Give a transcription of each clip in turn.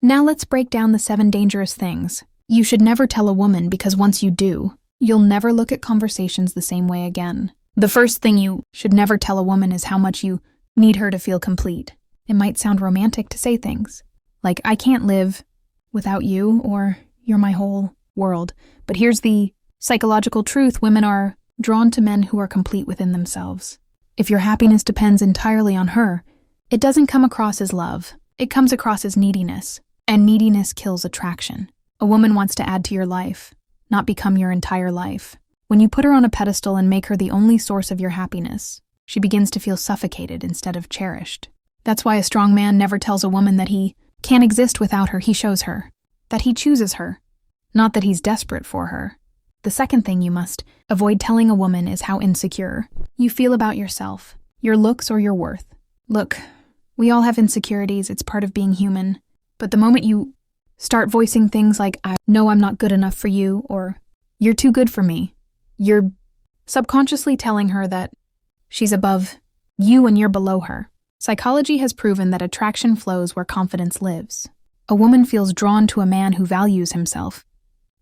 Now let's break down the 7 dangerous things you should never tell a woman, because once you do, you'll never look at conversations the same way again. The first thing you should never tell a woman is how much you need her to feel complete. It might sound romantic to say things like, I can't live without you, or you're my whole world. But here's the psychological truth: women are drawn to men who are complete within themselves. If your happiness depends entirely on her, it doesn't come across as love. It comes across as neediness, and neediness kills attraction. A woman wants to add to your life, not become your entire life. When you put her on a pedestal and make her the only source of your happiness, she begins to feel suffocated instead of cherished. That's why a strong man never tells a woman that he can't exist without her. He shows her that he chooses her, not that he's desperate for her. The second thing you must avoid telling a woman is how insecure you feel about yourself, your looks, or your worth. Look, we all have insecurities. It's part of being human. But the moment you start voicing things like, I know I'm not good enough for you, or you're too good for me, you're subconsciously telling her that she's above you and you're below her. Psychology has proven that attraction flows where confidence lives. A woman feels drawn to a man who values himself,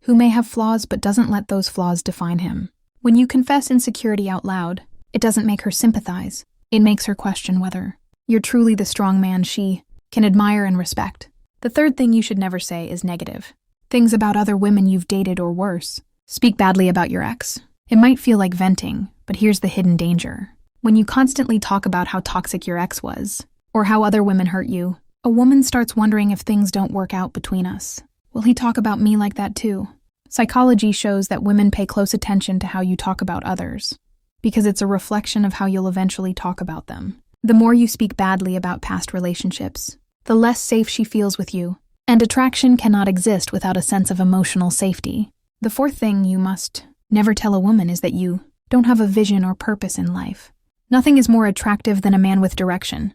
who may have flaws but doesn't let those flaws define him. When you confess insecurity out loud, it doesn't make her sympathize. It makes her question whether you're truly the strong man she can admire and respect. The third thing you should never say is negative things about other women you've dated, or worse, speak badly about your ex. It might feel like venting, but here's the hidden danger. When you constantly talk about how toxic your ex was, or how other women hurt you, a woman starts wondering if things don't work out between us. Will he talk about me like that too? Psychology shows that women pay close attention to how you talk about others, because it's a reflection of how you'll eventually talk about them. The more you speak badly about past relationships, the less safe she feels with you, and attraction cannot exist without a sense of emotional safety. The fourth thing you must never tell a woman is that you don't have a vision or purpose in life. Nothing is more attractive than a man with direction,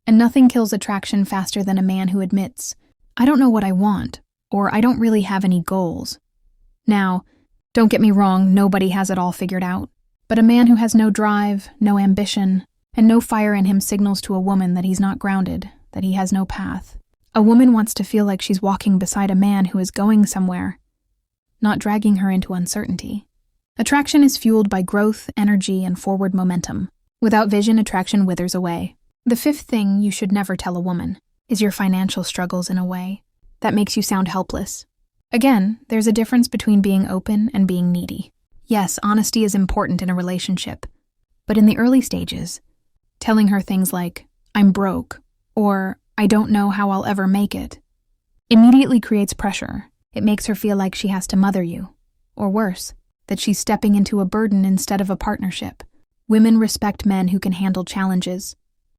and nothing kills attraction faster than a man who admits, I don't know what I want, or I don't really have any goals. Now, don't get me wrong, nobody has it all figured out, but a man who has no drive, no ambition, and no fire in him signals to a woman that he's not grounded, that he has no path. A woman wants to feel like she's walking beside a man who is going somewhere, not dragging her into uncertainty. Attraction is fueled by growth, energy, and forward momentum. Without vision, attraction withers away. The fifth thing you should never tell a woman is your financial struggles in a way that makes you sound helpless. Again, there's a difference between being open and being needy. Yes, honesty is important in a relationship, but in the early stages, telling her things like, I'm broke, or I don't know how I'll ever make it, immediately creates pressure. It makes her feel like she has to mother you, or worse, that she's stepping into a burden instead of a partnership. Women respect men who can handle challenges,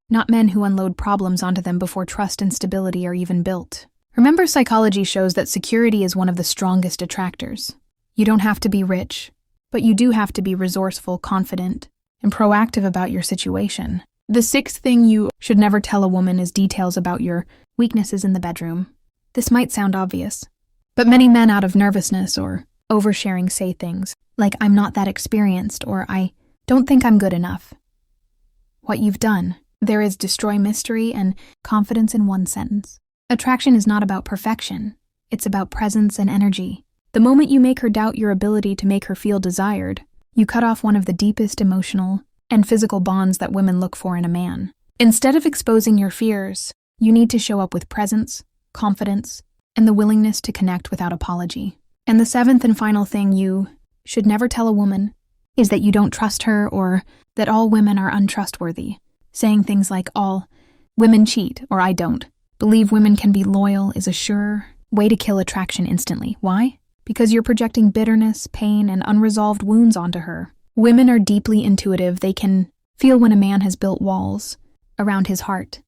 not men who unload problems onto them before trust and stability are even built. Remember, psychology shows that security is one of the strongest attractors. You don't have to be rich, but you do have to be resourceful, confident, and proactive about your situation. The sixth thing you should never tell a woman is details about your weaknesses in the bedroom. This might sound obvious, but many men, out of nervousness or oversharing, say things like, I'm not that experienced, or I don't think I'm good enough. What you've done there is destroy mystery and confidence in one sentence. Attraction is not about perfection. It's about presence and energy. The moment you make her doubt your ability to make her feel desired, you cut off one of the deepest emotional and physical bonds that women look for in a man. Instead of exposing your fears, you need to show up with presence, confidence, and the willingness to connect without apology. And the seventh and final thing you should never tell a woman is that you don't trust her, or that all women are untrustworthy. Saying things like, all women cheat, or I don't believe women can be loyal, is a sure way to kill attraction instantly. Why? Because you're projecting bitterness, pain, and unresolved wounds onto her. Women are deeply intuitive. They can feel when a man has built walls around his heart.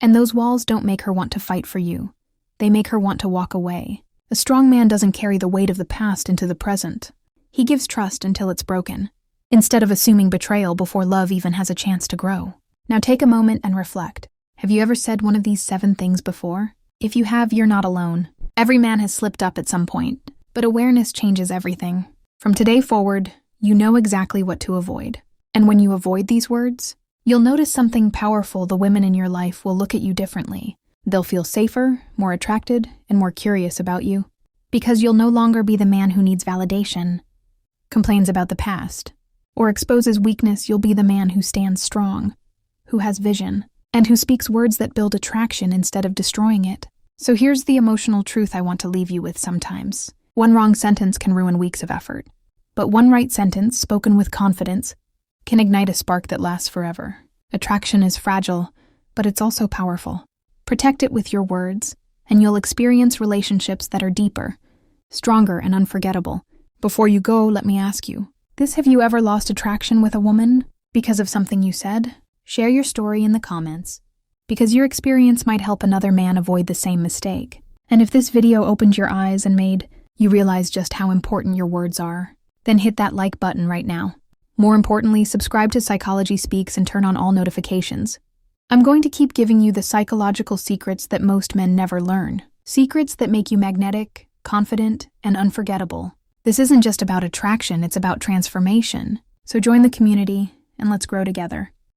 And those walls don't make her want to fight for you. They make her want to walk away. A strong man doesn't carry the weight of the past into the present. He gives trust until it's broken, instead of assuming betrayal before love even has a chance to grow. Now take a moment and reflect. Have you ever said one of these 7 things before? If you have, you're not alone. Every man has slipped up at some point, but awareness changes everything. From today forward, you know exactly what to avoid. And when you avoid these words, you'll notice something powerful. The women in your life will look at you differently. They'll feel safer, more attracted, and more curious about you. Because you'll no longer be the man who needs validation, complains about the past, or exposes weakness. You'll be the man who stands strong, who has vision, and who speaks words that build attraction instead of destroying it. So here's the emotional truth I want to leave you with sometimes. One wrong sentence can ruin weeks of effort, but one right sentence, spoken with confidence, can ignite a spark that lasts forever. Attraction is fragile, but it's also powerful. Protect it with your words, and you'll experience relationships that are deeper, stronger, and unforgettable. Before you go, let me ask you, have you ever lost attraction with a woman because of something you said? Share your story in the comments, because your experience might help another man avoid the same mistake. And if this video opened your eyes and made you realize just how important your words are, then hit that like button right now. More importantly, subscribe to Psychology Speaks and turn on all notifications. I'm going to keep giving you the psychological secrets that most men never learn. Secrets that make you magnetic, confident, and unforgettable. This isn't just about attraction, it's about transformation. So join the community and let's grow together.